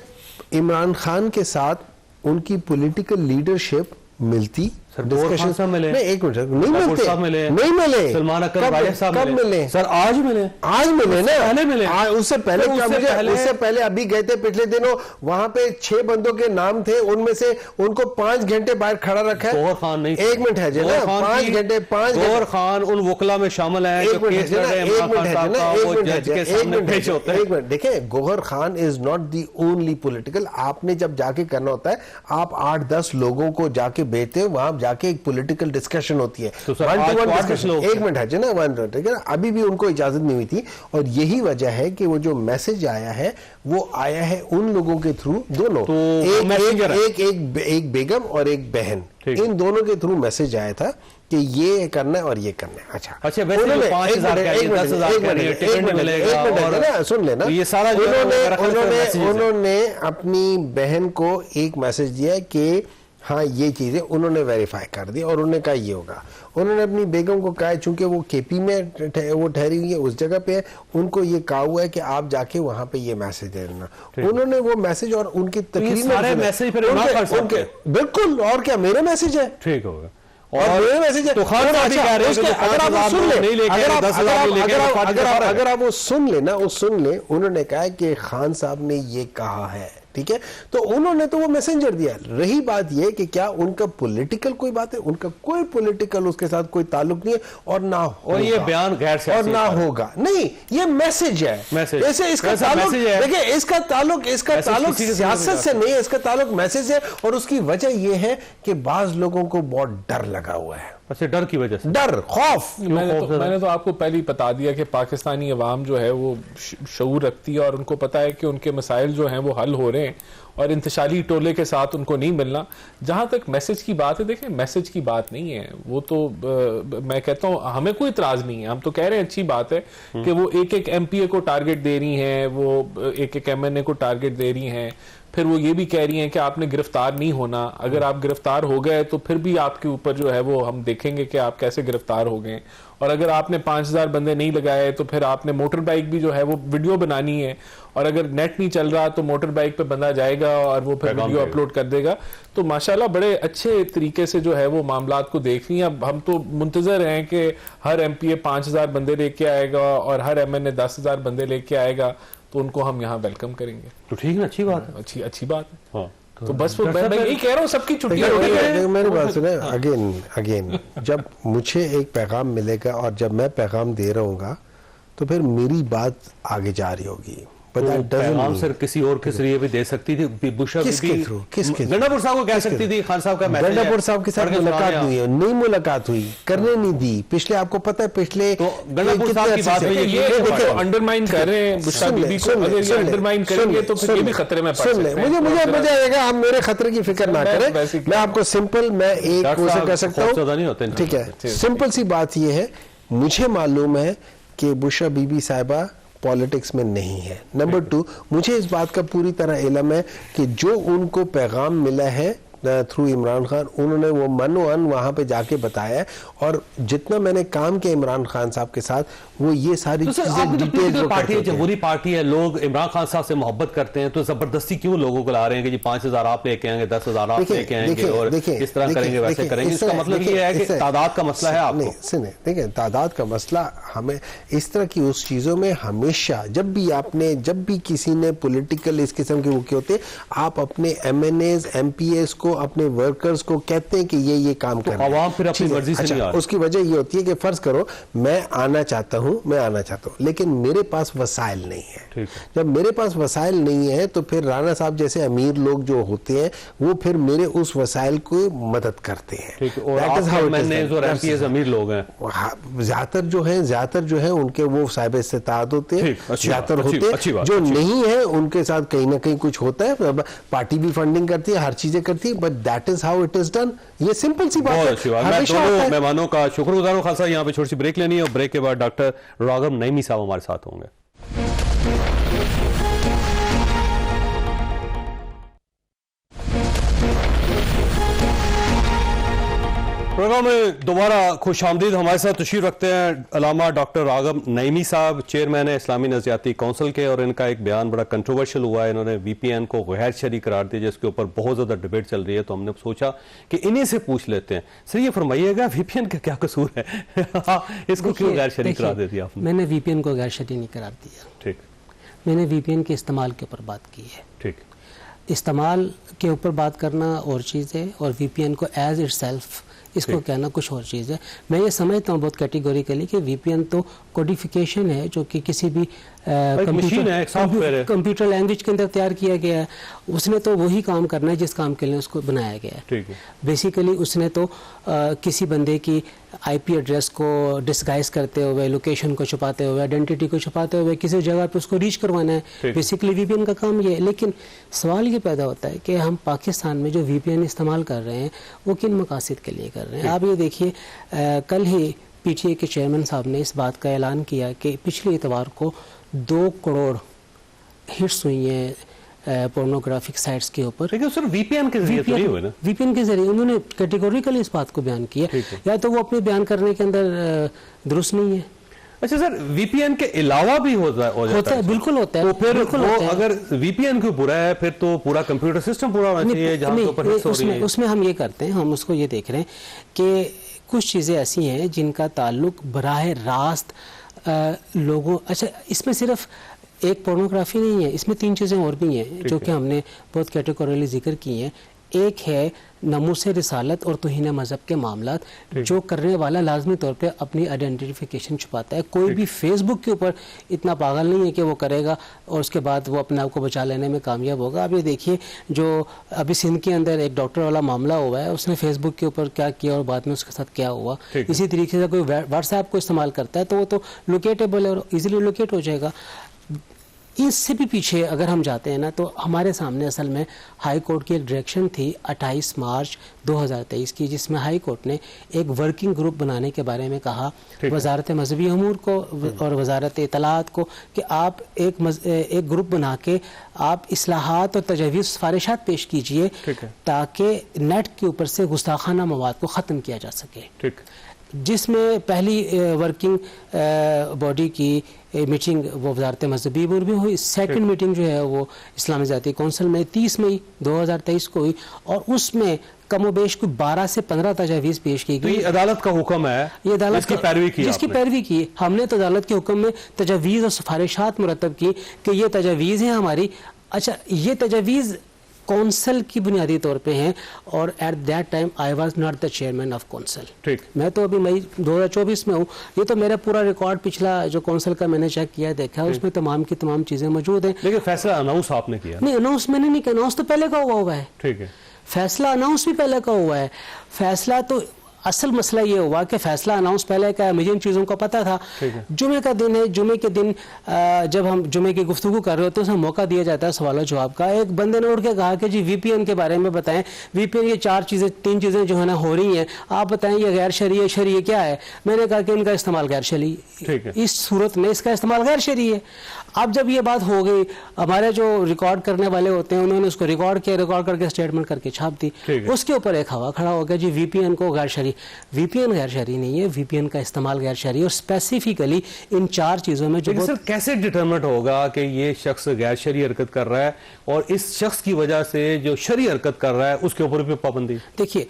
इमरान खान के साथ उनकी पॉलिटिकल लीडरशिप मिलती, डिस्कशन मिले, नहीं एक मिनट, नहीं मिले सलमान अकबर साहब कब मिले सर? आज मिले ना, पहले मिले, उससे पहले अभी गए थे पिछले दिनों, वहां पे 6 बंदों के नाम थे, उनमें से उनको 5 घंटे बाहर खड़ा रखा है। गौहर खान नहीं, एक मिनट है ना, 5 घंटे गौहर खान उन वकला में शामिल है, एक मिनट देखिए, Gauhar Khan is not the only political. आपने जब जाके करना होता है, आप 8-10 लोगों को जाके भेजते हो, वहां जाके एक पॉलिटिकल डिस्कशन होती है, तो एक मिनट है ना, 1 मिनट, ठीक है ना, अभी भी उनको इजाजत नहीं हुई थी, और यही वजह है कि वो जो मैसेज आया है वो आया है उन लोगों के थ्रू, दोनों, तो एक बेगम और एक बहन, इन दोनों के थ्रू मैसेज आया था कि ये करना है और ये करना है। अच्छा वैसे 5,000 का 10,000 का टिकट नहीं मिलेगा, और सुन लेना, ये सारा उन्होंने अपनी बहन को एक मैसेज दिया कि हाँ ये चीजें उन्होंने वेरीफाई कर दी, और उन्होंने कहा ये होगा। उन्होंने अपनी बेगम को कहा, चूंकि वो केपी में वो ठहरी हुई है, उस जगह पे उनको ये कहा हुआ है कि आप जाके वहां पे ये मैसेज दे देना। उन्होंने वो मैसेज और उनकी तकरीर में बिल्कुल, और क्या मेरे मैसेज है, ठीक होगा, और मेरे मैसेज है, तो खान साहब भी कह रहे हैं कि अगर आप सुन ले, अगर आप वो सुन ले, उन्होंने कहा कि खान साहब ने ये कहा है, ठीक है। तो उन्होंने तो वो मैसेंजर दिया। रही बात ये कि क्या उनका पॉलिटिकल कोई बात है, उनका कोई पॉलिटिकल उसके साथ कोई ताल्लुक नहीं है और ना और ये बयान गैर सियासी और ना होगा, नहीं ये मैसेज है। मैसेज ऐसे इसका ताल्लुक देखिए, इसका ताल्लुक सियासत से नहीं है, इसका ताल्लुक मैसेज है। और उसकी वजह यह है कि बाज लोगों को बहुत डर लगा हुआ है। अच्छा, डर की वजह से, डर, खौफ। मैंने तो आपको पहले ही बता दिया कि पाकिस्तानी अवाम जो है वो शऊर रखती है और उनको पता है कि उनके मसाइल जो हैं वो हल हो रहे हैं और इंतशारी टोले के साथ उनको नहीं मिलना। जहां तक मैसेज की बात है, देखें मैसेज की बात नहीं है वो तो मैं कहता हूं हमें कोई इतराज नहीं है। हम तो कह रहे हैं अच्छी बात है कि वो एक एक MPA को टारगेट दे रही हैं, वो एक एक MNA को टारगेट दे रही हैं, फिर वो ये भी कह रही हैं कि आपने गिरफ्तार नहीं होना, अगर आप गिरफ्तार हो गए तो फिर भी आपके ऊपर जो है वो हम देखेंगे कि आप कैसे गिरफ्तार हो गए, और अगर आपने 5000 बंदे नहीं लगाए तो फिर आपने मोटर बाइक भी जो है वो वीडियो बनानी है, और अगर नेट नहीं चल रहा तो मोटर बाइक पे बंदा जाएगा और वो फिर वीडियो अपलोड कर देगा। तो माशाल्लाह बड़े अच्छे तरीके से जो है वो मामलात को देख रही हैं। अब हम तो मुंतजर हैं कि हर MPA 5000 बंदे लेके आएगा और हर MNA 10,000 बंदे लेके आएगा, तो उनको हम यहाँ वेलकम करेंगे। तो ठीक है, अच्छी बात है, अच्छी बात है। हाँ। तो बस मैं यही कह रहा हूँ, सबकी छुट्टी मेरी बात सुने, अगेन जब मुझे एक पैगाम मिलेगा और जब मैं पैगाम दे रहा हूँ तो फिर मेरी बात आगे जा रही होगी। पैगाम सर किसी और के जरिए भी दे सकती थी, बुशरा किसके गंडापुर साहब को कह सकती थी, खान साहब का मैसेज है, गंडापुर साहब के साथ मुलाकात हुई है, नहीं मुलाकात हुई, करने नहीं दी। पिछले आपको पता है पिछले तो गंडापुर साहब की बात है, ये अंडरमाइन कर रहे हैं बुशरा बीबी को, अगर ये अंडरमाइन करेंगे तो फिर ये भी खतरे में पड़ सकते हैं। मुझे मजा आएगा, हम मेरे खतरे की फिक्र ना करें। मैं आपको सिंपल मैं एक क्वेश्चन कर सकता हूँ, ठीक है। सिंपल सी बात ये है, मुझे मालूम है कि बुशरा बीबी साहिबा पॉलिटिक्स में नहीं है। नंबर 2, मुझे इस बात का पूरी तरह इल्म है कि जो उनको पैगाम मिला है थ्रू इमरान खान, उन्होंने वो मनोअन वहां पे जाके बताया है। और जितना मैंने काम किया इमरान खान साहब के साथ, वो ये सारी तो चीजें डिटेल पार्टी है, जमहूरी पार्टी है, लोग इमरान खान साहब से मोहब्बत करते हैं, तो जबरदस्ती क्यों लोगों को ला रहे हैं कि जी 5000 आप लेके आएंगे, 10,000 आप लेके आएंगे और इस तरह करेंगे वैसे करेंगे? इसका मतलब ये है कि तादाद का मसला है आपको। सुनिए, देखिए तादाद का मसला हमें इस तरह की उस चीजों में हमेशा जब भी किसी ने पॉलिटिकल इस किस्म के वो होते, आप अपने MNAs MPAs को, अपने वर्कर्स को कहते हैं कि ये काम करना है। आवाम फिर अपनी मर्जी से नहीं आ रही। उसकी वजह ये होती है कि फर्ज करो मैं आना चाहता हूं, लेकिन मेरे पास वसाइल नहीं है। जब मेरे पास वसाइल नहीं है तो फिर राणा साहब जैसे अमीर लोग जो होते हैं वो फिर मेरे उस वसाइल को मदद करते हैं। अमीर लोग हैं ज्यादातर जो है उनके वो साहिब इस्तेताद होते हैं, ज्यादातर होते हैं। जो नहीं है उनके साथ कहीं ना कहीं कुछ होता है, पार्टी भी फंडिंग करती है, हर चीजें करती है, but that is how it is done. ये सिंपल सी बात है। मैं दोनों मेहमानों का शुक्रगुजार हूं। खासा यहाँ पे छोटी सी ब्रेक लेनी है और ब्रेक के बाद डॉक्टर रागम नईमी साहब हमारे साथ होंगे। प्रोग्राम में दोबारा खुशामदीद। हमारे साथ तशरीफ रखते हैं अलामा डॉक्टर रागम नईमी साहब, चेयरमैन है इस्लामी नज़रियाती काउंसिल के, और इनका एक बयान बड़ा कंट्रोवर्शियल हुआ है। इन्होंने VPN को गैर शरई करार दिया, जिसके ऊपर बहुत ज़्यादा डिबेट चल रही है। तो हमने सोचा कि इन्हीं से पूछ लेते हैं। सर ये फरमाइएगा VPN का क्या कसूर है? इसको क्यों गैर शरई करार दे दिया आपने? मैंने VPN को गैर शरई नहीं करार दिया। ठीक, मैंने VPN के इस्तेमाल के ऊपर बात की है। ठीक, इस्तेमाल के ऊपर बात करना और चीज़ है, और VPN को एज इट सेल्फ इसको कहना कुछ और चीज़ है। मैं ये समझता हूँ बहुत कैटेगोरिकली कि VPN तो कोडिफिकेशन है जो कि किसी भी कंप्यूटर लैंग्वेज के अंदर तैयार किया गया है। उसने तो वही काम करना है जिस काम के लिए उसको बनाया गया है। बेसिकली उसने तो किसी बंदे की IP एड्रेस को डिस्गाइज करते हुए, लोकेशन को छुपाते हुए, आइडेंटिटी को छुपाते हुए किसी जगह पे उसको रीच करवाना है। बेसिकली VPN का काम ये है। लेकिन सवाल ये पैदा होता है कि हम पाकिस्तान में जो VPN इस्तेमाल कर रहे हैं वो किन मकासद के लिए कर रहे हैं। आप ये देखिए, कल ही PTA के चेयरमैन साहब ने इस बात का ऐलान किया कि पिछले इतवार को 2 करोड़ हिट्स हुई हैं पोर्नोग्राफिक साइट्स के ऊपर। सिर्फ VPN के जरिए तो नहीं हुए ना? VPN के जरिए उन्होंने कैटेगोरिकली इस बात को बयान किया, या तो वो अपने बयान करने के अंदर दुरुस्त नहीं है। अच्छा सर, VPN के अलावा भी होता है? बिल्कुल होता है। तो फिर अगर VPN क्यों बुरा है, फिर तो पूरा कंप्यूटर सिस्टम पूरा होना चाहिए जहां पर हिट्स हो रही है। उसमें हम ये करते हैं, हम उसको ये देख रहे हैं कि कुछ चीज़ें ऐसी हैं जिनका ताल्लुक बराह रास्त लोगों, अच्छा इसमें सिर्फ एक पोर्नोग्राफी नहीं है, इसमें 3 चीज़ें और भी हैं जो कि हमने बहुत कैटेगोरिकली जिक्र की हैं। एक है नमूसे रिसालत और तौहीन मज़हब के मामलात, जो करने वाला लाजमी तौर पे अपनी आइडेंटिफिकेशन छुपाता है। कोई भी फेसबुक के ऊपर इतना पागल नहीं है कि वो करेगा और उसके बाद वो अपने आप को बचा लेने में कामयाब होगा। अब ये देखिए, जो अभी सिंध के अंदर एक डॉक्टर वाला मामला हुआ है, उसने फेसबुक के ऊपर क्या किया और बाद में उसके साथ क्या हुआ। इसी तरीके से कोई व्हाट्सएप को इस्तेमाल करता है तो वो तो लोकेटेबल है और ईजिली लोकेट हो जाएगा। इससे भी पीछे अगर हम जाते हैं ना, तो हमारे सामने असल में हाई कोर्ट की एक डायरेक्शन थी 28 मार्च 2023 की, जिसमें हाई कोर्ट ने एक वर्किंग ग्रुप बनाने के बारे में कहा वजारत मजहबी अमूर को और वजारत इतलात को कि आप एक ग्रुप बना के आप इस्लाहात और तजवीज़ सिफारिशात पेश कीजिए ताकि नेट के ऊपर से गुस्ताखाना मवाद को ख़त्म किया जा सके। जिसमें पहली वर्किंग बॉडी की मीटिंग वो वजारत मजहबी अमूर में हुई। सेकंड मीटिंग जो है वो इस्लामी ज़ाती कौंसिल में 30 मई 2023 को हुई और उसमें कमोबेश को 12 से 15 तजावीज़ पेश की गई। तो अदालत का हुक्म है, ये अदालत की पैरवी की, जिसकी पैरवी की हमने, तो अदालत के हुक्म में तजावीज़ और सिफारिशात मुरतब की कि ये तजावीज़ हैं हमारी। अच्छा, ये तजावीज़ कौंसल की बुनियादी तौर पे हैं और at that time I was not the chairman of council. ठीक, मैं तो अभी मई 2024 में हूँ। ये तो मेरा पूरा रिकॉर्ड पिछला जो कौंसल का मैंने चेक किया देखा, उसमें तमाम की तमाम चीज़ें मौजूद हैं। लेकिन फैसला अनाउंस आपने किया? नहीं, अनाउंस मैंने नहीं किया। अनाउंस तो पहले का हुआ है। ठीक है, फैसला अनाउंस भी पहले का हुआ है। फैसला तो असल मसला ये हुआ कि फैसला अनाउंस पहले का है, मुझे इन चीज़ों का पता था। जुमे का दिन है, जुमे के दिन जब हम जुमे की गुफ्तगू कर रहे होते हैं, उसमें मौका दिया जाता है सवाल जवाब का। एक बंदे ने उठ के कहा कि जी VPN के बारे में बताएं, VPN ये 3 चीज़ें जो है ना हो रही हैं, आप बताएं ये गैर शरई शरई क्या है। मैंने कहा कि इनका इस्तेमाल गैर शरई, इस सूरत में इसका इस्तेमाल गैर शरई है। अब जब ये बात हो गई, हमारे जो रिकॉर्ड करने वाले होते हैं उन्होंने उसको रिकॉर्ड किया, रिकॉर्ड करके स्टेटमेंट करके छाप दी। उसके ऊपर एक हवा खड़ा हो गया जी VPN को गैर शरई। VPN गैर शरई नहीं है, VPN का इस्तेमाल गैर शरई और स्पेसिफिकली इन 4 चीज़ों में जो। सर कैसे डिटरमिनेट होगा कि ये शख्स गैर शरई हरकत कर रहा है और इस शख्स की वजह से जो शरई हरकत कर रहा है उसके ऊपर भी पाबंदी? देखिए,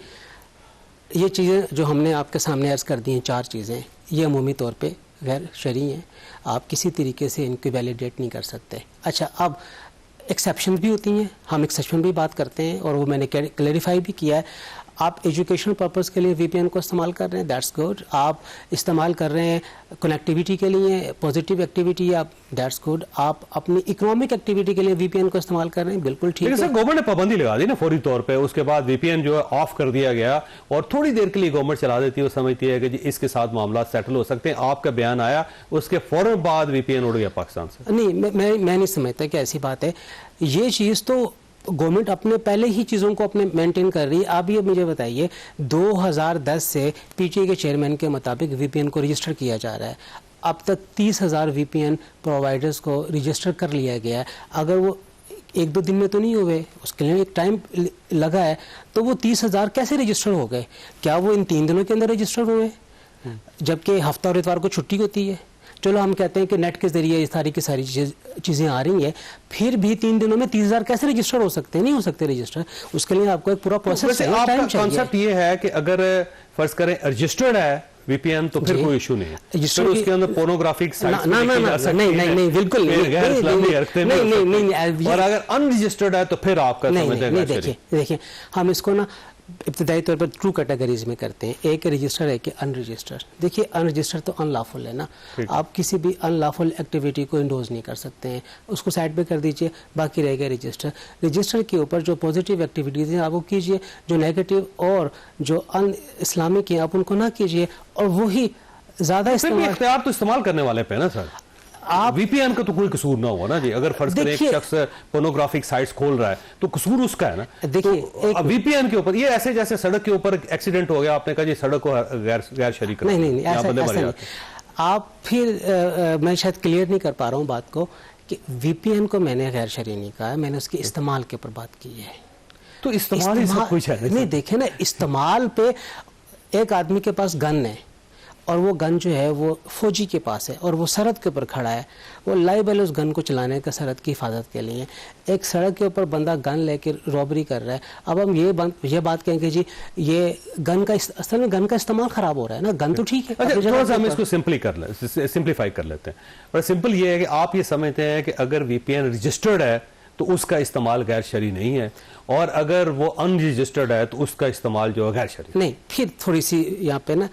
ये चीज़ें जो हमने आपके सामने अर्ज कर दी हैं, 4 चीज़ें, ये अमूमी तौर पर गैर शरई हैं। आप किसी तरीके से इनको वैलिडेट नहीं कर सकते। अच्छा, अब एक्सेप्शन भी होती हैं, हम एक्सेप्शन भी बात करते हैं और वो मैंने क्लैरिफाई भी किया है। आप एजुकेशनल पर्पस के लिए VPN को इस्तेमाल कर रहे हैं, दैट्स गुड। आप इस्तेमाल कर रहे हैं कनेक्टिविटी के लिए, पॉजिटिव एक्टिविटी, आप दैट्स गुड। आप अपनी इकोनॉमिक एक्टिविटी के लिए VPN को इस्तेमाल कर रहे हैं, बिल्कुल ठीक है। सर गवर्नमेंट ने पाबंदी लगा दी ना फौरी तौर पे, उसके बाद VPN जो है ऑफ कर दिया गया और थोड़ी देर के लिए गवर्नमेंट चला देती है, वो समझती है कि जी इसके साथ मामला सेटल हो सकते हैं। आपका बयान आया, उसके फौरन बाद VPN उड़ गया पाकिस्तान से। नहीं, मैं नहीं समझता कि ऐसी बात है। ये चीज़ तो गवर्नमेंट अपने पहले ही चीज़ों को अपने मेंटेन कर रही है। आप ये मुझे बताइए, 2010 से PTA के चेयरमैन के मुताबिक VPN को रजिस्टर किया जा रहा है। अब तक 30,000 VPN प्रोवाइडर्स को रजिस्टर कर लिया गया है। अगर वो 1-2 दिन में तो नहीं हुए, उसके लिए एक टाइम लगा है, तो वो 30,000 कैसे रजिस्टर हो गए? क्या वो इन 3 दिनों के अंदर रजिस्टर हुए? जबकि हफ्ता और इतवार को छुट्टी होती है। चलो हम कहते हैं कि नेट के जरिए इस सारी की सारी चीज़ें आ रही हैं, फिर भी 3 दिनों में 30,000 कैसे रजिस्टर हो सकते हैं? नहीं हो सकते रजिस्टर। उसके लिए आपको एक पूरा प्रोसेस है, टाइम चाहिए। कॉन्सेप्ट ये है कि अगर फर्ज करें रजिस्टर्ड है VPN तो फिर कोई इशू नहीं है, फिर उसके अंदर पोर्नोग्राफिक साइट्स नहीं, बिल्कुल नहीं। और अगर अनरजिस्टर्ड है तो फिर आपका नहीं। देखिए, हम इसको ना इब्तदाई तौर पर 2 कैटेगरीज में करते हैं। एक रजिस्टर है कि अनरजिस्टर्ड। देखिए, अनरजिस्टर्ड तो अनलॉफुल है ना, आप किसी भी अनलॉफुल एक्टिविटी को इंडोज नहीं कर सकते हैं, उसको साइड पे कर दीजिए, बाकी रह गया रजिस्टर। रजिस्टर के ऊपर जो पॉजिटिव एक्टिविटीज़ हैं आप वो कीजिए, जो नेगेटिव और जो अन इस्लामिक हैं आप उनको ना कीजिए, और वही ज़्यादा इख्तियार तो इस्तेमाल करने वाले पे ना सर। आप VPN का तो कोई कसूर ना हुआ ना जी। अगर फर्ज करें एक शख्स पोर्नोग्राफिक साइट्स खोल रहा है तो कसूर उसका है ना। देखिए, तो VPN के ऊपर ये ऐसे जैसे सड़क के ऊपर एक्सीडेंट हो गया, आपने कहा जी सड़क को गैर शरई कर, नहीं ऐसा नहीं। आप फिर मैं शायद क्लियर नहीं कर पा रहा हूँ बात को कि VPN को मैंने गैर शरई नहीं कहा, मैंने उसके इस्तेमाल के ऊपर बात की है। तो इस्तेमाल सब कुछ है। नहीं, देखे ना, इस्तेमाल पे एक आदमी के पास गन है और वो गन जो है वो फौजी के पास है और वो सरहद के ऊपर खड़ा है, वो लाइबल उस गन को चलाने का सरहद की हिफाजत के लिए। एक सड़क के ऊपर बंदा गन लेके रॉबरी कर रहा है। अब हम ये बात कहेंगे जी ये गन का असल में गन का इस्तेमाल खराब हो रहा है ना, गन तो ठीक है। अच्छा, थोड़ा सा हम इसको सिंप्लीफाई कर लेते हैं। और सिंपल ये है कि आप ये समझते हैं कि अगर VPN रजिस्टर्ड है तो उसका इस्तेमाल गैर शरई नहीं है, और अगर वो अनरजिस्टर्ड है तो उसका इस्तेमाल जो है गैर शरई नहीं। फिर थोड़ी सी यहाँ पे ना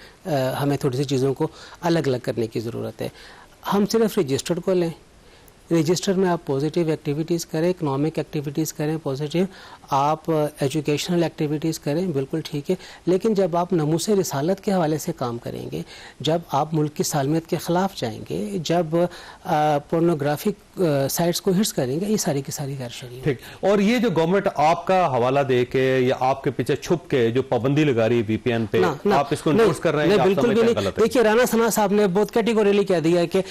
हमें थोड़ी सी चीज़ों को अलग अलग करने की ज़रूरत है। हम सिर्फ रजिस्टर्ड को लें, रजिस्टर में आप पॉजिटिव एक्टिविटीज़ करें, इकोनॉमिक एक्टिविटीज़ करें पॉजिटिव, आप एजुकेशनल एक्टिविटीज़ करें, बिल्कुल ठीक है। लेकिन जब आप नमूसे रिसालत के हवाले से काम करेंगे, जब आप मुल्क की सालमियत के ख़िलाफ़ जाएंगे, जब पोर्नोग्राफिक साइट्स को हिट्स करेंगे, ये सारी की सारी गैर शरई। ठीक। और ये जो गवर्नमेंट आपका हवाला दे के या आपके पीछे छुप के जो पाबंदी लगा रही है VPN पे, आप इसको इन्फोर्स कर रहे हैं? नहीं, बिल्कुल भी नहीं। देखिए राना सना साहब ने बहुत कैटेगोरिकली कह दिया है कि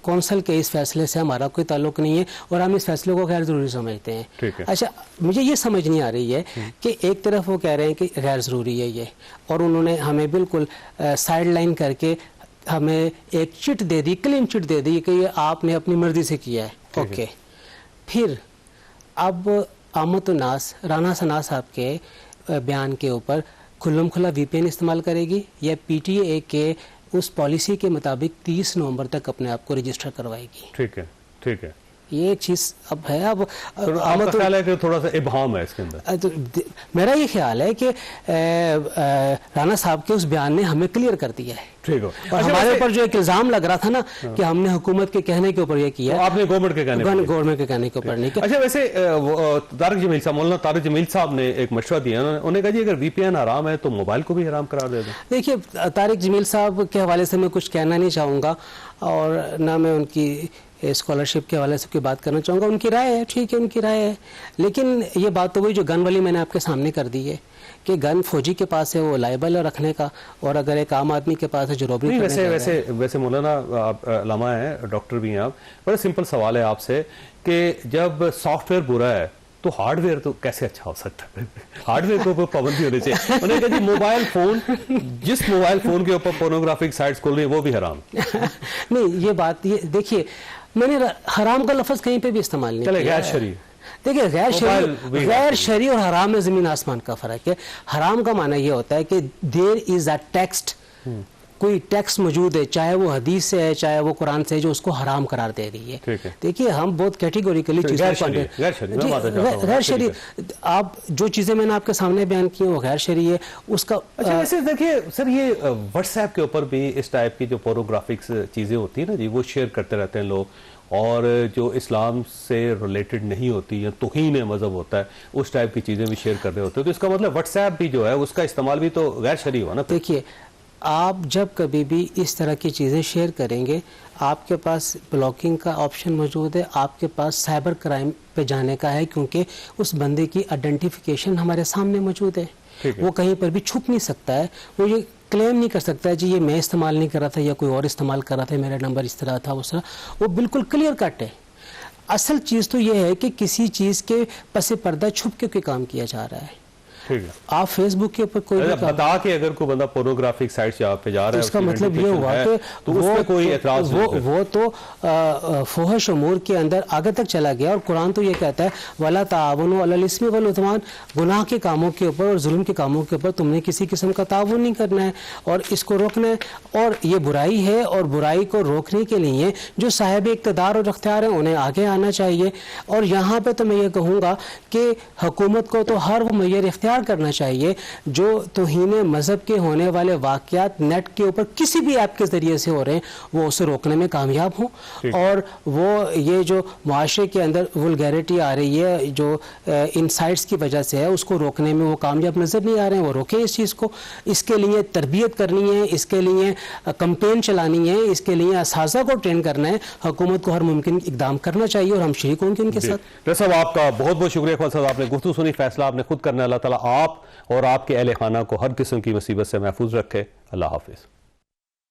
कौंसिल के इस फैसले से हमारा कोई ताल्लुक नहीं है और हम इस फैसले को गैर जरूरी समझते हैं। ठीक है। अच्छा, मुझे ये समझ नहीं आ रही है कि एक तरफ वो कह रहे हैं कि गैर जरूरी है ये, और उन्होंने हमें बिल्कुल साइड लाइन करके हमें एक चिट दे दी, क्लीन चिट दे दी कि ये आपने अपनी मर्जी से किया है। ओके, फिर अब आमतुन्नास राना सना साहब के बयान के ऊपर खुल्लम खुला VPN इस्तेमाल करेगी या PTA के उस पॉलिसी के मुताबिक 30 नवंबर तक अपने आप को रजिस्टर करवाएगी? ठीक है, ठीक है। ये एक चीज अब है। अब आपका ख्याल है कि थोड़ा सा इबहाम है इसके अंदर? तो मेरा ये ख्याल है कि राना साहब के उस बयान ने हमें क्लियर कर दिया है। ठीक है। और हमारे ऊपर जो एक इल्जाम लग रहा था ना कि हमने हुकूमत के कहने के ऊपर ये किया, तो आपने गवर्नमेंट के कहने के ऊपर नहीं किया। अच्छा, वैसे तारिक जमील साहब, मौलाना तारिक जमील साहब ने एक मशवरा दिया, उन्होंने कहा जी अगर VPN हराम है तो मोबाइल को भी हराम करार दे दो। देखिए, तारिक जमील साहब के हवाले से मैं कुछ कहना नहीं चाहूँगा और ना मैं उनकी स्कॉलरशिप के हवाले से कोई बात करना चाहूँगा। उनकी राय है, ठीक है, उनकी राय है। लेकिन ये बात तो वही जो गन वाली मैंने आपके सामने कर दी है कि गन फौजी के पास है, वो लाइबल है रखने का, और अगर एक आम आदमी के पास है जो रॉबरी करने का। वैसे मौलाना आप अल्लामा हैं, डॉक्टर भी हैं आप, बड़ा सिंपल सवाल है आपसे कि जब सॉफ्टवेयर बुरा है तो हार्डवेयर तो कैसे अच्छा हो सकता है? हार्डवेयर के ऊपर पाबंदी होनी चाहिए। उन्होंने कहा जी मोबाइल फोन, जिस मोबाइल फोन के ऊपर पोर्नोग्राफिक साइट्स खोल रही है वो भी हराम। नहीं, ये बात, ये देखिए, मैंने हराम का लफ्ज कहीं पे भी इस्तेमाल नहीं किया। गैर शरई, देखिए गैर शरई और हराम में जमीन आसमान का फर्क है। हराम का माना यह होता है कि देयर इज अ टेक्स्ट, कोई टेक्स्ट मौजूद है, चाहे वो हदीस से है चाहे वो कुरान से है, जो उसको हराम करार दे रही है। देखिए हम बहुत कैटेगोरिकली चीजों को गैर शरई, आप जो चीजें मैंने आपके सामने बयान की वो गैर शरई है उसका। अच्छा, वैसे देखिए सर, ये व्हाट्सएप के ऊपर भी इस टाइप की जो पोर्नोग्राफिक्स चीजें होती है ना जी, वो शेयर करते रहते हैं लोग, और जो इस्लाम से रिलेटेड नहीं होती या तौहीन मजहब होता है उस टाइप की चीजें भी शेयर कर रहे होते हैं। तो इसका मतलब व्हाट्सएप भी जो है उसका इस्तेमाल भी तो गैर शरई हुआ ना। देखिए, आप जब कभी भी इस तरह की चीज़ें शेयर करेंगे, आपके पास ब्लॉकिंग का ऑप्शन मौजूद है, आपके पास साइबर क्राइम पे जाने का है, क्योंकि उस बंदे की आइडेंटिफिकेशन हमारे सामने मौजूद है। वो कहीं पर भी छुप नहीं सकता है, वो ये क्लेम नहीं कर सकता है जी ये मैं इस्तेमाल नहीं कर रहा था या कोई और इस्तेमाल कर रहा था, मेरा नंबर इस तरह था उस तरह। वो बिल्कुल क्लियर कट है। असल चीज़ तो ये है कि किसी चीज़ के पसे पर्दा छुप के कोई काम किया जा रहा है। ठीक है। आप फेसबुक के ऊपर कोई बता के अगर कोई बंदा पोर्नोग्राफिक साइट पे जा रहा है, उसका मतलब ये हुआ कि तो उसमें कोई एतराज वो तो फहश उमूर के अंदर आगे तक चला गया। और कुरान तो ये कहता है वला तावनु अलल इस्मी वल उद्वान, गुनाह के कामों के ऊपर और जुल्म के कामों के ऊपर तुमने किसी किस्म का ताउन नहीं करना है और इसको रोकना है। और ये बुराई है, और बुराई को रोकने के लिए जो साहिब इक़्तिदार और इख्तियार हैं उन्हें आगे आना चाहिए। और यहाँ पे तो मैं ये कहूँगा कि हुकूमत को तो हर वो मैयर इख्तियार करना चाहिए जो तौहीन मजहब के होने वाले वाक़यात नेट के ऊपर किसी भी ऐप के जरिए से हो रहे हैं वो उसे रोकने में कामयाब हों। और वो ये जो मुआशरे के अंदर वल्गैरिटी आ रही है जो इन साइट्स की वजह से है, उसको रोकने में वो कामयाब नजर नहीं आ रहे हैं, वो रोकें इस चीज़ को। इसके लिए तरबियत करनी है, इसके लिए कंपेन चलानी है, इसके लिए असाज़ा को ट्रेन करना है। हुकूमत को हर मुमकिन इकदाम करना चाहिए और हम शरीक होंगे उनके साथ। साहब आपका बहुत बहुत शुक्रिया। इकबाल साहब आपने गुफ्तगू सुनी, फैसला आपने खुद करना। अल्लाह ताला आप और आपके अहले खाना को हर किस्म की मुसीबत से महफूज रखे। अल्लाह हाफिज़।